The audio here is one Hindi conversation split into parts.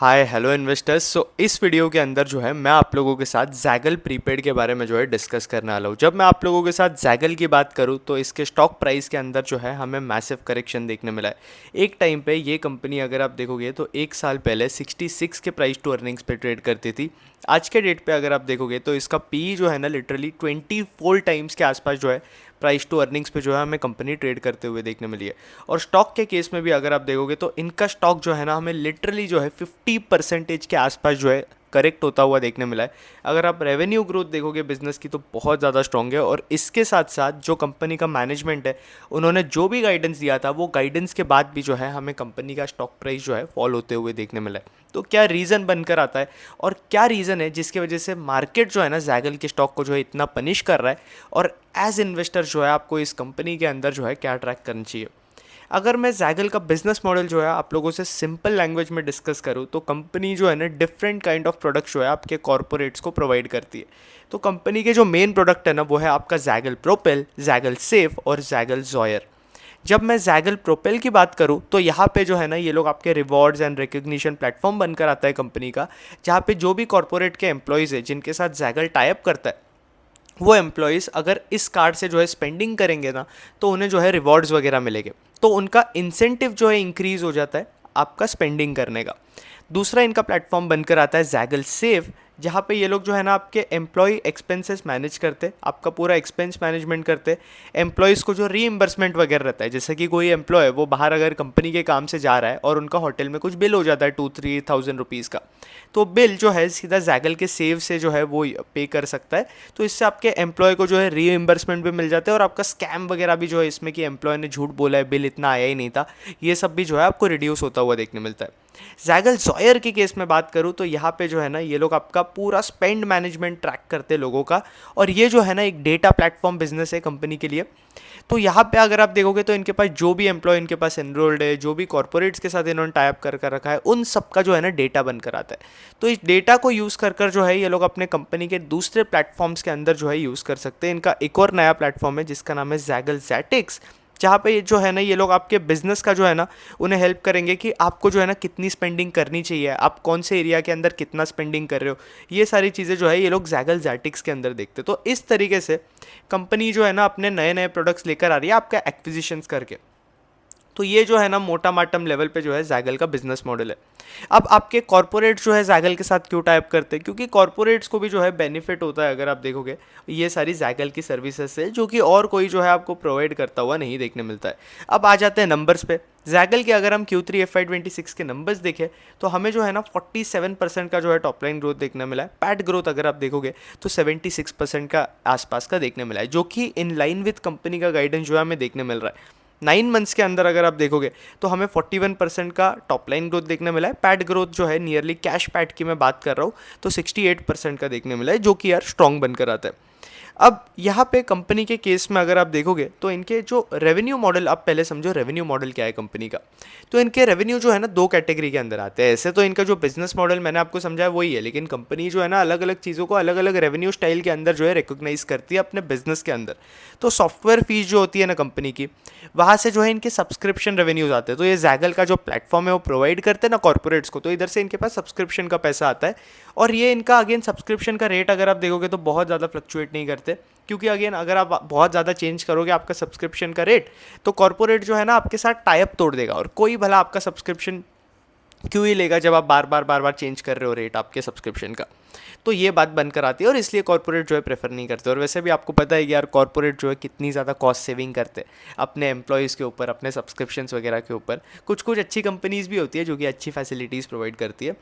Hi hello investors. इस वीडियो के अंदर जो है मैं आप लोगों के साथ जैगल प्रीपेड के बारे में जो है डिस्कस करने वाला हूँ। जब मैं आप लोगों के साथ जैगल की बात करूँ तो इसके स्टॉक प्राइस के अंदर जो है हमें मैसिव करेक्शन देखने मिला है। एक टाइम पे ये कंपनी अगर आप देखोगे तो एक साल पहले 66 के प्राइस टू अर्निंग्स पे ट्रेड करती थी। आज के डेट पे अगर आप देखोगे तो इसका पी जो है ना लिटरली 24 टाइम्स के आसपास जो है प्राइस टू अर्निंग्स पे जो है हमें कंपनी ट्रेड करते हुए देखने मिली है। और स्टॉक के केस में भी अगर आप देखोगे तो इनका स्टॉक जो है ना हमें लिटरली जो है 50% के आसपास जो है करेक्ट होता हुआ देखने मिला है। अगर आप रेवेन्यू ग्रोथ देखोगे बिजनेस की तो बहुत ज़्यादा स्ट्रॉन्ग है। और इसके साथ साथ जो कंपनी का मैनेजमेंट है उन्होंने जो भी गाइडेंस दिया था वो गाइडेंस के बाद भी जो है हमें कंपनी का स्टॉक प्राइस जो है फॉल होते हुए देखने मिला है। तो क्या रीज़न बनकर आता है और क्या रीज़न है जिसकी वजह से मार्केट जो है ना जैगल के स्टॉक को जो है इतना पनिश कर रहा है, और एज इन्वेस्टर जो है आपको इस कंपनी के अंदर जो है क्या ट्रैक करना चाहिए। अगर मैं जैगल का बिजनेस मॉडल जो है आप लोगों से सिंपल लैंग्वेज में डिस्कस करूँ तो कंपनी जो है ना डिफरेंट काइंड ऑफ प्रोडक्ट्स जो है आपके कॉरपोरेट्स को प्रोवाइड करती है। तो कंपनी के जो मेन प्रोडक्ट है ना वो है आपका जैगल प्रोपेल, जैगल सेफ और जैगल जॉयर। जब मैं जैगल प्रोपेल की बात करूं तो यहाँ पे जो है ना ये लोग आपके रिवॉर्ड्स एंड रिकग्निशन प्लेटफॉर्म बनकर आता है कंपनी का, जहाँ पे जो भी कॉरपोरेट के एम्प्लॉयज़ है जिनके साथ जैगल टाइप करता है वो एम्प्लॉयज़ अगर इस कार्ड से जो है स्पेंडिंग करेंगे ना तो उन्हें जो है रिवॉर्ड्स वगैरह मिलेंगे। तो उनका इंसेंटिव जो है इंक्रीज़ हो जाता है आपका स्पेंडिंग करने का। दूसरा इनका प्लेटफॉर्म बनकर आता है जैगल सेव, जहाँ पे ये लोग जो है ना आपके एम्प्लॉय एक्सपेंसेस मैनेज करते, आपका पूरा एक्सपेंस मैनेजमेंट करते। एम्प्लॉयज़ को जो रीइंबर्समेंट वगैरह रहता है, जैसे कि कोई एम्प्लॉय है वो बाहर अगर कंपनी के काम से जा रहा है और उनका होटल में कुछ बिल हो जाता है 2-3 थाउजेंड रुपीज़ का, तो बिल जो है सीधा जैगल के सेव से जो है वो पे कर सकता है। तो इससे आपके एम्प्लॉय को जो है रीइंबर्समेंट भी मिल जाता है और आपका स्कैम वगैरह भी जो है इसमें कि एम्प्लॉय ने झूठ बोला है बिल इतना आया ही नहीं था, ये सब भी जो है आपको रिड्यूस होता हुआ देखने मिलता है। जैगल जॉयर की केस में बात करूँ तो यहाँ पे जो है ना ये लोग आपका पूरा स्पेंड मैनेजमेंट ट्रैक करते हैं लोगों का, और ये जो है ना एक डेटा प्लेटफॉर्म बिजनेस है कंपनी के लिए। तो यहाँ पे अगर आप देखोगे तो इनके पास जो भी एम्प्लॉय इनके पास एनरोल्ड है, जो भी कॉर्पोरेट्स के साथ इन्होंने टाइप कर रखा है, उन सबका जो है ना डेटा बनकर आता है। तो इस डेटा को यूज़ कर जो है ये लोग अपने कंपनी के दूसरे प्लेटफॉर्म्स के अंदर जो है यूज़ कर सकते हैं। इनका एक और नया प्लेटफॉर्म है जिसका नाम है जैगल जैटिक्स, जहाँ पे ये जो है ना ये लोग आपके बिजनेस का जो है ना उन्हें हेल्प करेंगे कि आपको जो है ना कितनी स्पेंडिंग करनी चाहिए, आप कौन से एरिया के अंदर कितना स्पेंडिंग कर रहे हो, ये सारी चीज़ें जो है ये लोग जैगल जैटिक्स के अंदर देखते। तो इस तरीके से कंपनी जो है ना अपने नए नए प्रोडक्ट्स लेकर आ रही है आपका एक्विजिशंस करके। तो ये जो है ना मोटा माटम लेवल पे जो है जैगल का बिजनेस मॉडल है। अब आपके कॉर्पोरेट जो है जैगल के साथ क्यों टाइप करते हैं, क्योंकि कॉर्पोरेट्स को भी जो है बेनिफिट होता है अगर आप देखोगे ये सारी जैगल की सर्विसेज से, जो कि और कोई जो है आपको प्रोवाइड करता हुआ नहीं देखने मिलता है। अब आ जाते हैं नंबर्स पे। जैगल के अगर हम Q3 FY26 के नंबर्स देखें तो हमें जो है ना 47% का जो है टॉप लाइन ग्रोथ देखने मिला है। पैट ग्रोथ अगर आप देखोगे तो 76% का आसपास का देखने मिला है, जो कि इन लाइन विथ कंपनी का गाइडेंस जो है हमें देखने मिल रहा है। 9 मंथ्स के अंदर अगर आप देखोगे तो हमें 41% का टॉप लाइन ग्रोथ देखने मिला है। पैट ग्रोथ जो है नियरली कैश पैट की मैं बात कर रहा हूँ तो 68% का देखने मिला है, जो कि यार स्ट्रॉन्ग बनकर आता है। अब यहाँ पे कंपनी के केस में अगर आप देखोगे तो इनके जो रेवेन्यू मॉडल, आप पहले समझो रेवेन्यू मॉडल क्या है कंपनी का। तो इनके रेवेन्यू जो है ना दो कैटेगरी के अंदर आते हैं। ऐसे तो इनका जो बिजनेस मॉडल मैंने आपको समझाया वही है, लेकिन कंपनी जो है ना अलग अलग चीज़ों को अलग अलग रेवेन्यू स्टाइल के अंदर जो है रिकॉग्नाइज करती है अपने बिजनेस के अंदर। तो सॉफ्टवेयर फीस जो होती है ना कंपनी की, वहाँ से जो है इनके सब्सक्रिप्शन रेवेन्यूज आते हैं। तो ये जैगल का जो प्लेटफॉर्म है वो प्रोवाइड करते हैं ना कॉर्पोरेट्स को, तो इधर से इनके पास सब्सक्रिप्शन का पैसा आता है। और ये इनका अगेन सब्सक्रिप्शन का रेट अगर आप देखोगे तो बहुत ज़्यादा फ्लक्चुएट नहीं करते, क्योंकि अगेन अगर आप बहुत ज़्यादा चेंज करोगे आपका सब्सक्रिप्शन का रेट तो कॉर्पोरेट जो है ना आपके साथ टाई अप तोड़ देगा, और कोई भला आपका सब्सक्रिप्शन क्यों ही लेगा जब आप बार बार चेंज कर रहे हो रेट आपके सब्सक्रिप्शन का। तो ये बात बनकर आती है और इसलिए कॉर्पोरेट जो है प्रेफर नहीं करते। और वैसे भी आपको पता है कि यार कॉर्पोरेट जो है कितनी ज़्यादा कॉस्ट सेविंग करते हैं अपने एम्प्लॉयज़ के ऊपर, अपने सब्सक्रिप्शंस वगैरह के ऊपर। कुछ कुछ अच्छी कंपनीज़ भी होती है जो कि अच्छी फैसिलिटीज़ प्रोवाइड करती है।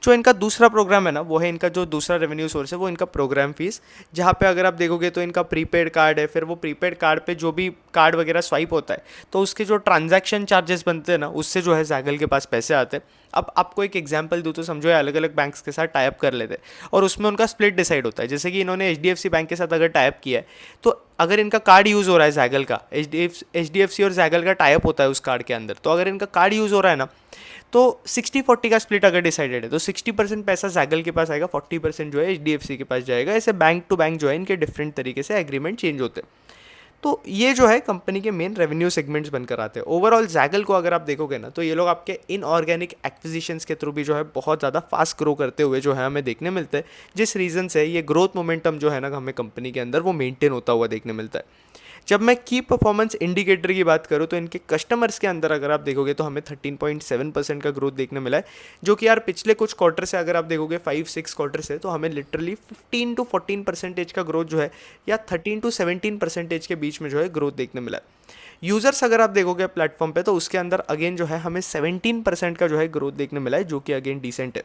जो इनका दूसरा प्रोग्राम है ना वो है इनका जो दूसरा रेवेन्यू सोर्स है वो इनका प्रोग्राम फीस, जहाँ पे अगर आप देखोगे तो इनका प्रीपेड कार्ड है। फिर वो प्रीपेड कार्ड पे जो भी कार्ड वगैरह स्वाइप होता है तो उसके जो ट्रांजैक्शन चार्जेस बनते हैं ना उससे जो है जैगल के पास पैसे आते हैं। अब आपको एक एग्जांपल दूँ तो समझो ये अलग अलग बैंक्स के साथ टाइप कर लेते हैं और उसमें उनका स्प्लिट डिसाइड होता है। जैसे कि इन्होंने HDFC बैंक के साथ अगर टाइप किया है तो अगर इनका कार्ड यूज़ हो रहा है जैगल का, HDFC और जैगल का टाइप होता है उस कार्ड के अंदर, तो अगर इनका कार्ड यूज़ हो रहा है ना तो 60-40 का स्प्लिट अगर डिसाइडेड है तो 60% पैसा जैगल के पास आएगा, 40% जो है HDFC के पास जाएगा। ऐसे बैंक टू बैंक जो है इनके डिफरेंट तरीके से एग्रीमेंट चेंज होते हैं। तो ये जो है कंपनी के मेन रेवेन्यू सेगमेंट्स बनकर आते हैं। ओवरऑल जैगल को अगर आप देखोगे ना, तो ये लोग आपके इनऑर्गेनिक एक्विजिशंस के थ्रू भी जो है बहुत ज़्यादा फास्ट ग्रो करते हुए जो है हमें देखने मिलते हैं, जिस रीज़न से ये ग्रोथ मोमेंटम जो है ना हमें कंपनी के अंदर वो मेंटेन होता हुआ देखने मिलता है। जब मैं की परफॉर्मेंस इंडिकेटर की बात करूँ तो इनके कस्टमर्स के अंदर अगर आप देखोगे तो हमें 13.7% का ग्रोथ देखने मिला है, जो कि यार पिछले कुछ क्वार्टर से अगर आप देखोगे 5-6 क्वार्टर से, तो हमें लिटरली 15 to 14% का ग्रोथ जो है या 13 to 17% के बीच में जो है ग्रोथ देखने मिला है। यूज़र्स अगर आप देखोगे प्लेटफॉर्म पे तो उसके अंदर अगेन जो है हमें 17% का जो है ग्रोथ देखने मिला है, जो कि अगेन डिसेंट है।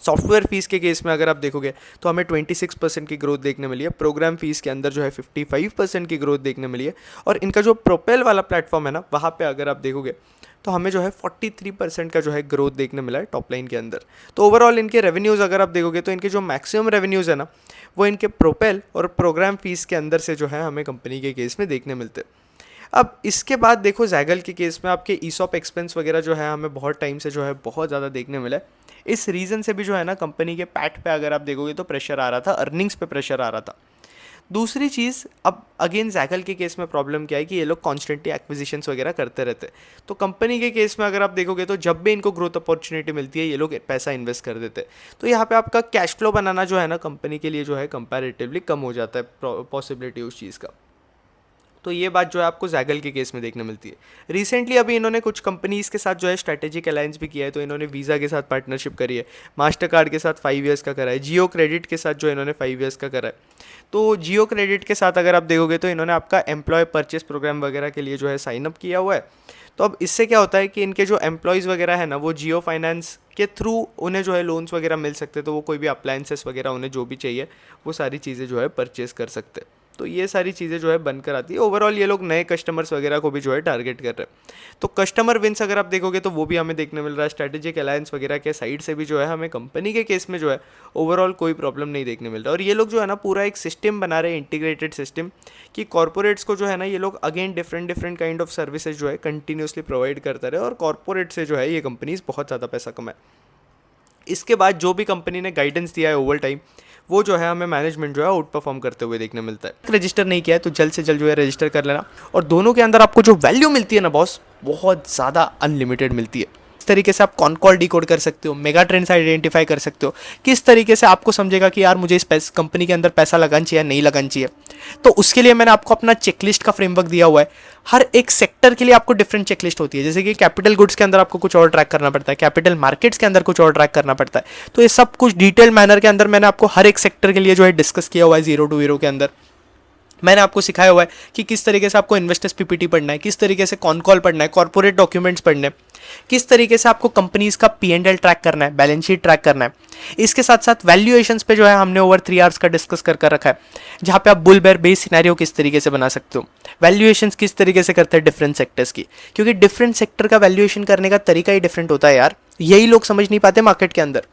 सॉफ्टवेयर फीस के केस में अगर आप देखोगे तो हमें 26% की ग्रोथ देखने मिली है। प्रोग्राम फीस के अंदर जो है 55% की ग्रोथ देखने मिली है। और इनका जो प्रोपेल वाला प्लेटफॉर्म है ना, वहाँ पे अगर आप देखोगे तो हमें जो है 43% का जो है ग्रोथ देखने मिला है टॉप लाइन के अंदर। तो ओवरऑल इनके रेवेन्यूज़ अगर आप देखोगे तो इनके जो मैक्सिमम रेवेन्यूज़ है ना, वो इनके प्रोपेल और प्रोग्राम फीस के अंदर से जो है हमें कंपनी के केस में देखने मिलते हैं। अब इसके बाद देखो जैगल के केस में आपके ईसॉप एक्सपेंस वगैरह जो है हमें बहुत टाइम से जो है बहुत ज़्यादा देखने मिला है। इस रीज़न से भी जो है ना कंपनी के पैट पे अगर आप देखोगे तो प्रेशर आ रहा था, अर्निंग्स पे प्रेशर आ रहा था। दूसरी चीज़, अब अगेन जैगल के केस में प्रॉब्लम क्या है कि ये लोग कॉन्स्टेंटली एक्विजिशंस वगैरह करते रहते हैं। तो कंपनी के केस में अगर आप देखोगे तो जब भी इनको ग्रोथ अपॉर्चुनिटी मिलती है ये लोग पैसा इन्वेस्ट कर देते हैं। तो यहाँ पे आपका कैश फ्लो बनाना जो है ना कंपनी के लिए जो है कंपैरेटिवली कम हो जाता है पॉसिबिलिटी उस चीज़ का। तो ये बात जो है आपको जैगल के केस में देखने मिलती है। रिसेंटली अभी इन्होंने कुछ कंपनीज़ के साथ जो है स्ट्रैटेजिक अलायंस भी किया है। तो इन्होंने वीज़ा के साथ पार्टनरशिप करी है, मास्टर कार्ड के साथ 5 ईयर्स का करा है, जियो क्रेडिट के साथ जो इन्होंने 5 ईयर्स का करा है। तो जियो क्रेडिट के साथ अगर आप देखोगे तो इन्होंने आपका एम्प्लॉय परचेस प्रोग्राम वगैरह के लिए जो है साइन अप किया हुआ है। तो अब इससे क्या होता है कि इनके जो एम्प्लॉयज़ वगैरह है ना, वो जियो फाइनेंस के थ्रू उन्हें जो है लोन्स वगैरह मिल सकते हैं। तो वो कोई भी अप्लायंसेस वगैरह उन्हें जो भी चाहिए वो सारी चीज़ें जो है परचेस कर सकते हैं। तो ये सारी चीज़ें जो है बनकर आती है। ओवरऑल ये लोग नए कस्टमर्स वगैरह को भी जो है टारगेट कर रहे हैं। तो कस्टमर विंस अगर आप देखोगे तो वो भी हमें देखने मिल रहा है। स्ट्रैटेजिक अलायंस वगैरह के साइड से भी जो है हमें कंपनी के केस में जो है ओवरऑल कोई प्रॉब्लम नहीं देखने मिल रहा। और ये लोग जो है ना पूरा एक सिस्टम बना रहे हैं, इंटीग्रेटेड सिस्टम, कि कॉर्पोरेट्स को जो है ना ये लोग again different kind of services जो है कंटिन्यूसली प्रोवाइड करते रहे और कॉर्पोरेट से जो है ये कंपनीज बहुत ज़्यादा पैसा कमाए। इसके बाद जो भी कंपनी ने गाइडेंस दिया है ओवर टाइम, वो जो है हमें मैनेजमेंट जो है आउट परफॉर्म करते हुए देखने मिलता है। रजिस्टर नहीं किया है तो जल्द से जल्द जो है रजिस्टर कर लेना। और दोनों के अंदर आपको जो वैल्यू मिलती है ना बॉस, बहुत ज़्यादा अनलिमिटेड मिलती है। किस तरीके से आप कॉन कॉल डिकोड कर सकते हो, मेगा ट्रेंड्स आइडेंटिफाई कर सकते हो, किस तरीके से आपको समझेगा कि यार मुझे इस कंपनी के अंदर पैसा लगाना चाहिए नहीं लगाना चाहिए। तो उसके लिए मैंने आपको अपना चेकलिस्ट का फ्रेमवर्क दिया हुआ है। हर एक सेक्टर के लिए आपको डिफरेंट चेकलिस्ट होती है। जैसे कि कैपिटल गुड्स के अंदर आपको कुछ और ट्रैक करना पड़ता है, कैपिटल मार्केट्स के अंदर कुछ और ट्रैक करना पड़ता है। तो ये सब कुछ डिटेल मैनर के अंदर मैंने आपको हर एक सेक्टर के लिए जो है डिस्कस किया हुआ है। 0 to 0 के अंदर मैंने आपको सिखाया हुआ है कि किस तरीके से आपको इन्वेस्टर्स पीपीटी पढ़ना है, किस तरीके से कॉन कॉल पढ़ना है, कॉर्पोरेट डॉक्यूमेंट्स पढ़ने, किस तरीके से आपको कंपनीज का P&L ट्रैक करना है, बैलेंस शीट ट्रैक करना है। इसके साथ साथ वैल्यूएशंस पे जो है हमने ओवर 3 आवर्स का डिस्कस कर रखा है, जहाँ पे आप बुल बेयर बेस सिनेरियो किस तरीके से बना सकते हो, वैल्यूएशंस किस तरीके से करते हैं डिफरेंट सेक्टर्स की, क्योंकि डिफरेंट सेक्टर का वैल्यूएशन करने का तरीका ही डिफरेंट होता है यार। यही लोग समझ नहीं पाते मार्केट के अंदर।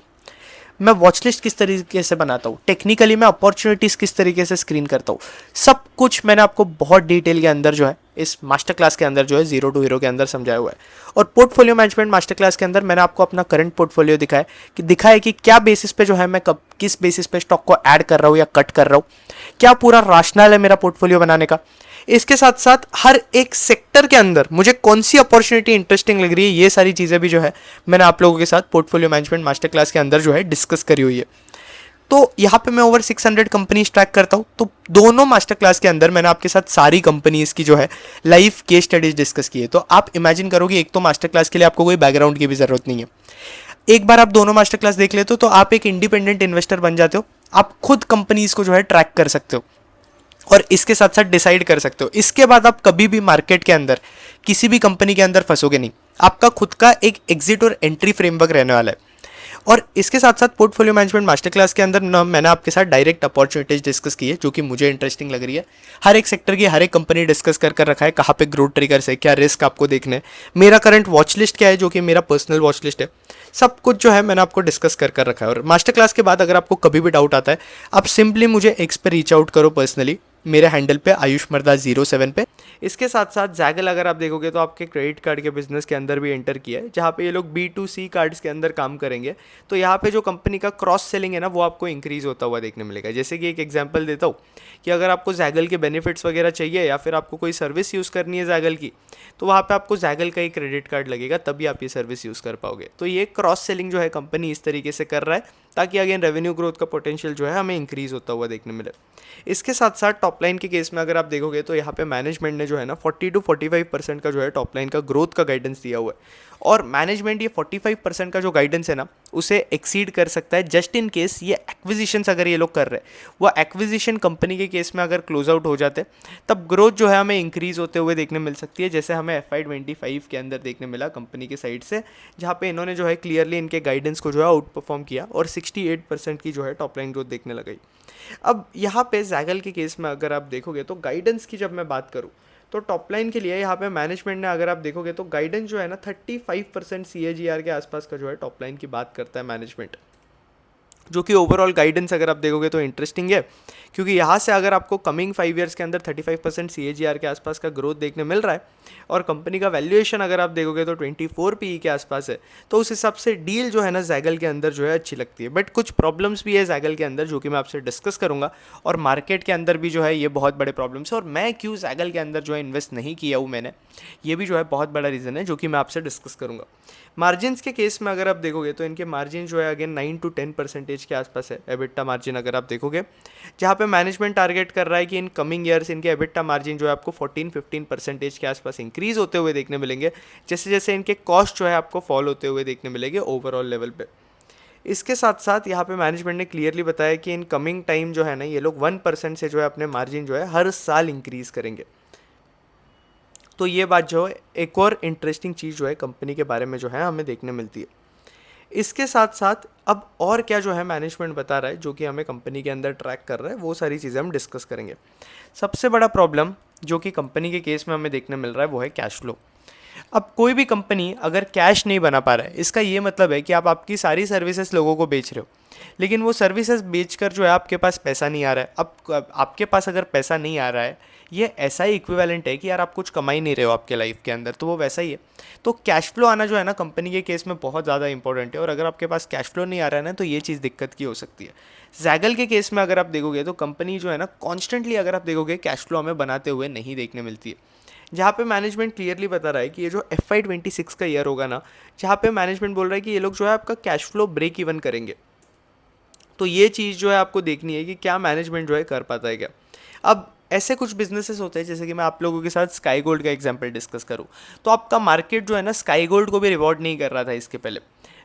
मैं वॉच लिस्ट किस तरीके से बनाता हूँ, टेक्निकली मैं अपॉर्चुनिटीज़ किस तरीके से स्क्रीन करता हूँ, सब कुछ मैंने आपको बहुत डिटेल के अंदर जो है इस मास्टर क्लास के अंदर जो है 0 to 0 के अंदर समझाया हुआ है। और पोर्टफोलियो मैनेजमेंट मास्टर क्लास के अंदर मैंने आपको अपना करंट पोर्टफोलियो दिखाया कि क्या बेसिस पे जो है मैं कब किस बेसिस पे स्टॉक को ऐड कर रहा हूँ या कट कर रहा हूँ, क्या पूरा राशनल है मेरा पोर्टफोलियो बनाने का। इसके साथ साथ हर एक सेक्टर के अंदर मुझे कौन सी अपॉर्चुनिटी इंटरेस्टिंग लग रही है, ये सारी चीज़ें भी जो है मैंने आप लोगों के साथ पोर्टफोलियो मैनेजमेंट मास्टर क्लास के अंदर जो है डिस्कस करी हुई है। तो यहाँ पे मैं ओवर 600 कंपनीज ट्रैक करता हूँ। तो दोनों मास्टर क्लास के अंदर मैंने आपके साथ सारी कंपनीज की जो है लाइव केस स्टडीज डिस्कस की है। तो आप इमेजिन करोगे, एक तो मास्टर क्लास के लिए आपको कोई बैकग्राउंड की भी जरूरत नहीं है। एक बार आप दोनों मास्टर क्लास देख लेते हो तो आप एक इंडिपेंडेंट इन्वेस्टर बन जाते हो। आप खुद कंपनीज को जो है ट्रैक कर सकते हो और इसके साथ साथ डिसाइड कर सकते हो। इसके बाद आप कभी भी मार्केट के अंदर किसी भी कंपनी के अंदर फंसोगे नहीं। आपका खुद का एक एग्जिट और एंट्री फ्रेमवर्क रहने वाला है। और इसके साथ साथ पोर्टफोलियो मैनेजमेंट मास्टर क्लास के अंदर मैंने आपके साथ डायरेक्ट अपॉर्चुनिटीज डिस्कस की है, जो कि मुझे इंटरेस्टिंग लग रही है। हर एक सेक्टर की हर एक कंपनी डिस्कस कर रखा है, कहाँ पे ग्रोथ ट्रिगर्स है, क्या रिस्क आपको देखने, मेरा करंट वॉच लिस्ट क्या है जो कि मेरा पर्सनल वॉच लिस्ट है, सब कुछ जो है मैंने आपको डिस्कस कर रखा है। और मास्टर क्लास के बाद अगर आपको कभी भी डाउट आता है, आप सिंपली मुझे एक्स पे रीच आउट करो पर्सनली, मेरे हैंडल पे आयुष मर्दा 07 पे। इसके साथ साथ जैगल अगर आप देखोगे तो आपके क्रेडिट कार्ड के बिजनेस के अंदर भी एंटर किया है, जहाँ पे ये लोग B2C कार्ड्स के अंदर काम करेंगे। तो यहाँ पे जो कंपनी का क्रॉस सेलिंग है ना, वो आपको इंक्रीज होता हुआ देखने मिलेगा। जैसे कि एक एग्जांपल देता हूँ कि अगर आपको जैगल के बेनिफिट्स वगैरह चाहिए या फिर आपको कोई सर्विस यूज़ करनी है जैगल की, तो वहाँ पे आपको जैगल का ही क्रेडिट कार्ड लगेगा, तभी आप ये सर्विस यूज़ कर पाओगे। तो ये क्रॉस सेलिंग जो है कंपनी इस तरीके से कर रहा है, ताकि अगेन रेवेन्यू ग्रोथ का पोटेंशियल जो है हमें इंक्रीज होता हुआ देखने मिले। इसके साथ साथ टॉप लाइन के केस में अगर आप देखोगे तो यहाँ पे मैनेजमेंट ने जो है ना 40 to 45% का जो है टॉप लाइन का ग्रोथ का गाइडेंस दिया हुआ है, और मैनेजमेंट ये 45% का जो गाइडेंस है ना उसे एक्सीड कर सकता है, जस्ट इन केस ये एक्विजिशंस अगर ये लोग कर रहे हैं, वो एक्विजिशन कंपनी के केस में अगर क्लोज आउट हो जाते तब ग्रोथ जो है हमें इंक्रीज होते हुए देखने मिल सकती है, जैसे हमें FY25 के अंदर देखने मिला कंपनी की साइड से, जहाँ पे इन्होंने जो है क्लियरली इनके गाइडेंस को जो है आउट परफॉर्म किया और 68% की जो है टॉप लाइन ग्रोथ देखने लगी। अब यहाँ पे जैगल के केस में अगर आप देखोगे तो गाइडेंस की जब मैं बात करूँ तो टॉप लाइन के लिए यहाँ पे मैनेजमेंट ने अगर आप देखोगे तो गाइडेंस जो है ना 35% CAGR के आसपास का जो है टॉप लाइन की बात करता है मैनेजमेंट, जो कि ओवरऑल गाइडेंस अगर आप देखोगे तो इंटरेस्टिंग है, क्योंकि यहाँ से अगर आपको कमिंग 5 ईयर्स के अंदर 35% CAGR के आसपास का ग्रोथ देखने मिल रहा है और कंपनी का वैल्यूएशन अगर आप देखोगे तो 24 PE के आसपास है, तो उस हिसाब से डील जो है ना जैगल के अंदर जो है अच्छी लगती है। बट कुछ प्रॉब्लम्स भी है जैगल के अंदर, जो कि मैं आपसे डिस्कस करूंगा, और मार्केट के अंदर भी जो है ये बहुत बड़े प्रॉब्लम्स है, और मैं क्यों जैगल के अंदर जो है इन्वेस्ट नहीं किया हूँ मैंने, ये भी जो है बहुत बड़ा रीज़न है, जो कि मैं आपसे डिस्कस करूँगा। मार्जिन्स के केस में अगर आप देखोगे तो इनके मार्जिन जो है अगेन 9 to 10% के आसपास है एबिटा मार्जिन अगर आप देखोगे, जहाँ पे मैनेजमेंट टारगेट कर रहा है कि इन कमिंग ईयर्स इनके एबिटा मार्जिन जो है आपको 14-15% के आसपास इंक्रीज होते हुए देखने मिलेंगे, जैसे जैसे इनके कॉस्ट जो है आपको फॉल होते हुए देखने मिलेंगे ओवरऑल लेवल पे। इसके साथ साथ यहाँ पे मैनेजमेंट ने क्लियरली बताया कि इन कमिंग टाइम जो है ना ये लोग 1% से जो है अपने मार्जिन जो है हर साल इंक्रीज करेंगे। तो ये बात जो है एक और इंटरेस्टिंग चीज़ जो है कंपनी के बारे में जो है हमें देखने मिलती है। इसके साथ साथ अब और क्या जो है मैनेजमेंट बता रहा है, जो कि हमें कंपनी के अंदर ट्रैक कर रहा है, वो सारी चीज़ें हम डिस्कस करेंगे। सबसे बड़ा प्रॉब्लम जो कि कंपनी के केस में हमें देखने मिल रहा है वो है कैश फ्लो। अब कोई भी कंपनी अगर कैश नहीं बना पा रहा है, इसका ये मतलब है कि आप आपकी सारी सर्विसेज लोगों को बेच रहे हो, लेकिन वो सर्विसेज बेचकर जो है आपके पास पैसा नहीं आ रहा है। अब आपके पास अगर पैसा नहीं आ रहा है, ये ऐसा ही इक्विवेलेंट है कि यार आप कुछ कमा ही नहीं रहे हो आपके लाइफ के अंदर, तो वो वैसा ही है। तो कैश फ्लो आना जो है ना कंपनी के केस में बहुत ज़्यादा इंपॉर्टेंट है, और अगर आपके पास कैश फ्लो नहीं आ रहा है ना तो ये चीज़ दिक्कत की हो सकती है। जैगल के केस में अगर आप देखोगे तो कंपनी जो है ना कॉन्स्टेंटली अगर आप देखोगे कैश फ्लो हमें बनाते हुए नहीं देखने मिलती है, जहाँ पे मैनेजमेंट क्लियरली बता रहा है कि ये जो FY26 का ईयर होगा ना, जहाँ पे मैनेजमेंट बोल रहा है कि ये लोग जो है आपका कैश फ्लो ब्रेक इवन करेंगे। तो ये चीज़ जो है आपको देखनी है कि क्या मैनेजमेंट जो है कर पाता है क्या। अब ऐसे कुछ बिजनेसेस होते हैं, जैसे कि मैं आप लोगों के साथ स्काई गोल्ड का एग्जांपल डिस्कस करूं, तो आपका मार्केट जो है ना स्काई गोल्ड को भी रिवॉर्ड नहीं कर रहा था इसके पहले।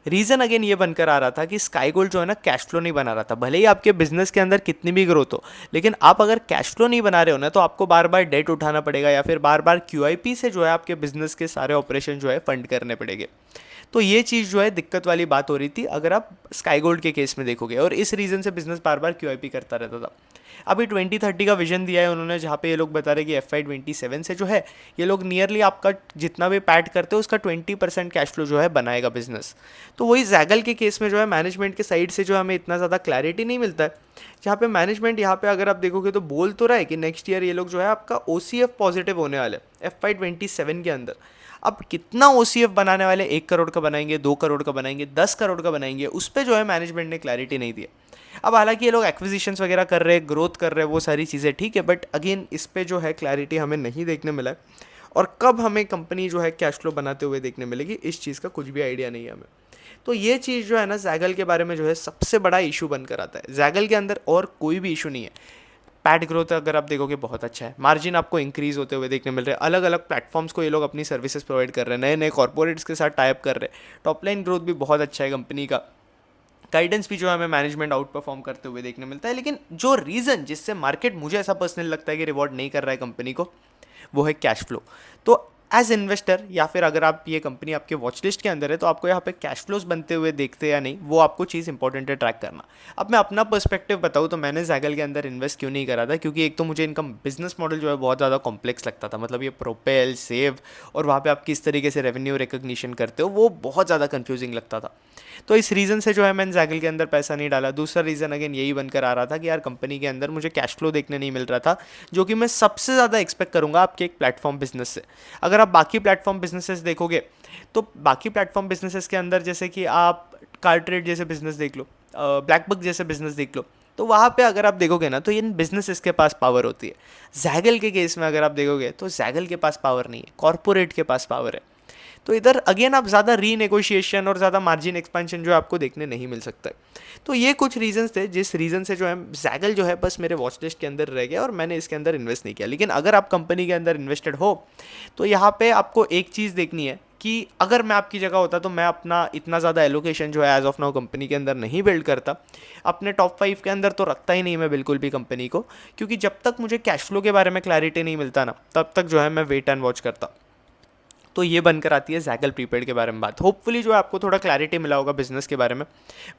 रीज़न अगेन ये बनकर आ रहा था कि स्काई गोल्ड जो है ना कैश फ्लो नहीं बना रहा था। भले ही आपके बिजनेस के अंदर कितनी भी ग्रोथ हो, लेकिन आप अगर कैश फ्लो नहीं बना रहे हो ना, तो आपको बार बार डेट उठाना पड़ेगा या फिर बार बार QIP से जो है आपके बिजनेस के सारे ऑपरेशन जो है फंड करने पड़ेंगे। तो ये चीज़ जो है दिक्कत वाली बात हो रही थी अगर आप स्काई गोल्ड के केस में देखोगे, और इस रीज़न से बिजनेस बार बार QIP करता रहता था। अभी 2030 का विजन दिया है उन्होंने, जहाँ पे ये लोग बता रहे हैं कि FY27 से जो है ये लोग नियरली आपका जितना भी पैट करते हो उसका 20% कैश फ्लो जो है बनाएगा बिजनेस। तो वही जैगल के केस में जो है मैनेजमेंट के साइड से जो हमें इतना ज़्यादा क्लैरिटी नहीं मिलता है, जहाँ पे मैनेजमेंट यहाँ पे अगर आप देखोगे तो बोल तो रहा है कि नेक्स्ट ईयर ये लोग जो है आपका OCF पॉजिटिव होने वाले FY27 के अंदर। अब कितना OCF बनाने वाले, 1 करोड़ का बनाएंगे, 2 करोड़ का बनाएंगे, 10 करोड़ का बनाएंगे, उस पर जो है मैनेजमेंट ने क्लैरिटी नहीं दिया। अब हालांकि ये लोग एक्विजिशंस वगैरह कर रहे हैं, ग्रोथ कर रहे हैं, वो सारी चीज़ें ठीक है, बट अगेन इस पे जो है क्लैरिटी हमें नहीं देखने मिला है, और कब हमें कंपनी जो है कैश फ्लो बनाते हुए देखने मिलेगी इस चीज़ का कुछ भी आइडिया नहीं है हमें। तो ये चीज़ जो है ना जैगल के बारे में जो है सबसे बड़ा इशू बनकर आता है। जैगल के अंदर और कोई भी इशू नहीं है। पैट ग्रोथ अगर आप देखोगे बहुत अच्छा है, मार्जिन आपको इंक्रीज होते हुए देखने मिल रहे हैं, अलग अलग प्लेटफॉर्म्स को ये लोग अपनी सर्विसेज प्रोवाइड कर रहे हैं, नए नए कॉर्पोरेट्स के साथ टाइप कर रहे हैं, टॉप लाइन ग्रोथ भी बहुत अच्छा है कंपनी का, गाइडेंस भी जो है हमें मैनेजमेंट आउट परफॉर्म करते हुए देखने मिलता है। लेकिन जो रीज़न जिससे मार्केट मुझे ऐसा पर्सनली लगता है कि रिवॉर्ड नहीं कर रहा है कंपनी को, वो है कैश फ्लो। तो एज इन्वेस्टर या फिर अगर आप ये कंपनी आपके वॉच लिस्ट के अंदर है तो आपको यहाँ पे कैश फ्लोज बनते हुए देखते या नहीं, वो आपको चीज़ इंपॉर्टेंट है ट्रैक करना। अब मैं अपना पर्सपेक्टिव बताऊँ तो मैंने जैगल के अंदर इन्वेस्ट क्यों नहीं करा था, क्योंकि एक तो मुझे इनका बिजनेस मॉडल जो है बहुत ज़्यादा कॉम्प्लेक्स लगता था। मतलब ये प्रोपेल सेव और वहाँ पे आप किस तरीके से रेवेन्यू रिकग्निशन करते हो, वो बहुत ज़्यादा कंफ्यूजिंग लगता था। तो इस रीज़न से जो है मैंने जैगल के अंदर पैसा नहीं डाला। दूसरा रीज़न अगेन यही बनकर आ रहा था कि यार कंपनी के अंदर मुझे कैश फ्लो देखने नहीं मिल रहा था, जो कि मैं सबसे ज़्यादा एक्सपेक्ट करूँगा आपके एक प्लेटफॉर्म बिजनेस से। अगर आप बाकी प्लेटफॉर्म बिजनेसेस देखोगे तो बाकी प्लेटफॉर्म बिजनेसेस के अंदर जैसे कि आप कार ट्रेड जैसे बिजनेस देख लो, ब्लैक बक जैसे बिजनेस देख लो, तो वहाँ पे अगर आप देखोगे ना तो इन बिजनेसेस के पास पावर होती है। जैगल के केस में अगर आप देखोगे तो जैगल के पास पावर नहीं है, कॉर्पोरेट के पास पावर है। तो इधर अगेन आप ज़्यादा रीनेगोशिएशन और ज़्यादा मार्जिन एक्सपेंशन जो है आपको देखने नहीं मिल सकता है। तो ये कुछ रीजंस थे जिस रीज़न से जो है जैगल जो है बस मेरे वॉच लिस्ट के अंदर रह गया और मैंने इसके अंदर इन्वेस्ट नहीं किया। लेकिन अगर आप कंपनी के अंदर इन्वेस्टेड हो तो यहाँ पे आपको एक चीज़ देखनी है कि अगर मैं आपकी जगह होता तो मैं अपना इतना ज़्यादा एलोकेशन जो है एज ऑफ नाउ कंपनी के अंदर नहीं बिल्ड करता। अपने टॉप 5 के अंदर तो रखता ही नहीं मैं बिल्कुल भी कंपनी को, क्योंकि जब तक मुझे कैश फ्लो के बारे में क्लैरिटी नहीं मिलता ना तब तक जो है मैं वेट एंड वॉच करता। तो ये बनकर आती है जैगल प्रीपेड के बारे में बात। होपफुली जो है आपको थोड़ा क्लैरिटी मिला होगा बिजनेस के बारे में।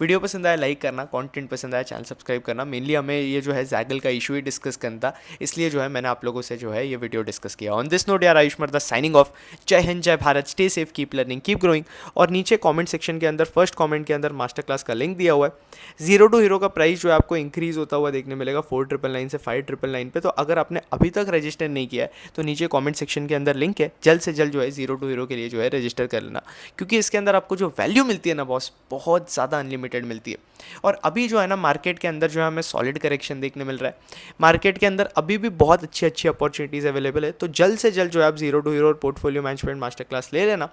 वीडियो पसंद आया लाइक करना, कंटेंट पसंद आया चैनल सब्सक्राइब करना। मेनली हमें ये जो है जैगल का इशू ही डिस्कस करना था, इसलिए जो है मैंने आप लोगों से जो है ये वीडियो डिस्कस किया। ऑन दिस नोट यार आयुष मर्दा साइनिंग ऑफ। जय हिंद, जय Bharat, stay safe, keep learning, keep growing. और नीचे कॉमेंट सेक्शन के अंदर फर्स्ट कॉमेंट के अंदर मास्टर क्लास का लिंक दिया हुआ है। 0 to हीरो का प्राइस जो है आपको इंक्रीज होता हुआ देखने मिलेगा 4999 से 5999 पे। तो अगर आपने अभी तक रजिस्टर नहीं किया है तो नीचे कॉमेंट सेक्शन के अंदर लिंक है, जल्द से जल्द जो है 0 to हीरो के लिए जो है रजिस्टर कर लेना, क्योंकि इसके अंदर आपको जो वैल्यू मिलती है ना बॉस, बहुत ज़्यादा अनलिमिटेड मिलती है। और अभी जो है ना मार्केट के अंदर जो है हमें सॉलिड करेक्शन देखने मिल रहा है। मार्केट के अंदर अभी भी बहुत अच्छी अच्छी अपॉर्चुनिटीज़ अवेलेबल है। तो जल्द से जल्द जो है आप 0 to हीरो और पोर्टफोलियो मैनेजमेंट मास्टर क्लास ले लेना,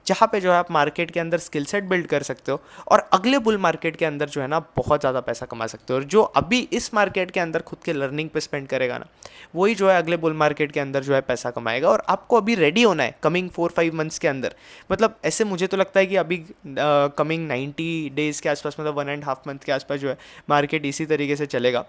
जहाँ पे जो है आप मार्केट के अंदर स्किल सेट बिल्ड कर सकते हो और अगले बुल मार्केट के अंदर जो है ना बहुत ज़्यादा पैसा कमा सकते हो। और जो अभी इस मार्केट के अंदर खुद के लर्निंग पे स्पेंड करेगा ना, वही जो है अगले बुल मार्केट के अंदर जो है पैसा कमाएगा। और आपको अभी रेडी होना है कमिंग 4-5 मंथ्स के अंदर। मतलब ऐसे मुझे तो लगता है कि अभी कमिंग 90 डेज़ के आसपास, मतलब 1.5 मंथ के आसपास जो है मार्केट इसी तरीके से चलेगा।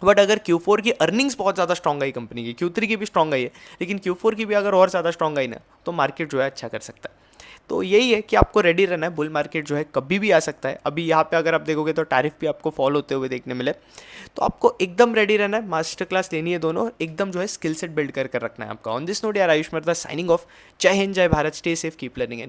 बट अगर Q4 की अर्निंग्स बहुत ज़्यादा स्ट्रॉन्ग आई कंपनी की, Q3 की भी स्ट्रॉन्ग आई है, लेकिन Q4 की भी अगर और ज़्यादा स्ट्रॉन्ग आई ना तो मार्केट जो है अच्छा कर सकता है। तो यही है कि आपको रेडी रहना है। बुल मार्केट जो है कभी भी आ सकता है। अभी यहाँ पे अगर आप देखोगे तो टैरिफ भी आपको फॉल होते हुए देखने मिले, तो आपको एकदम रेडी रहना है। मास्टर क्लास लेनी है दोनों, एकदम जो है स्किल सेट बिल्ड कर रखना है आपका। ऑन दिस नोट यार आयुष मर्दा साइनिंग ऑफ। जय हिंद, जय Bharat, stay safe, keep learning and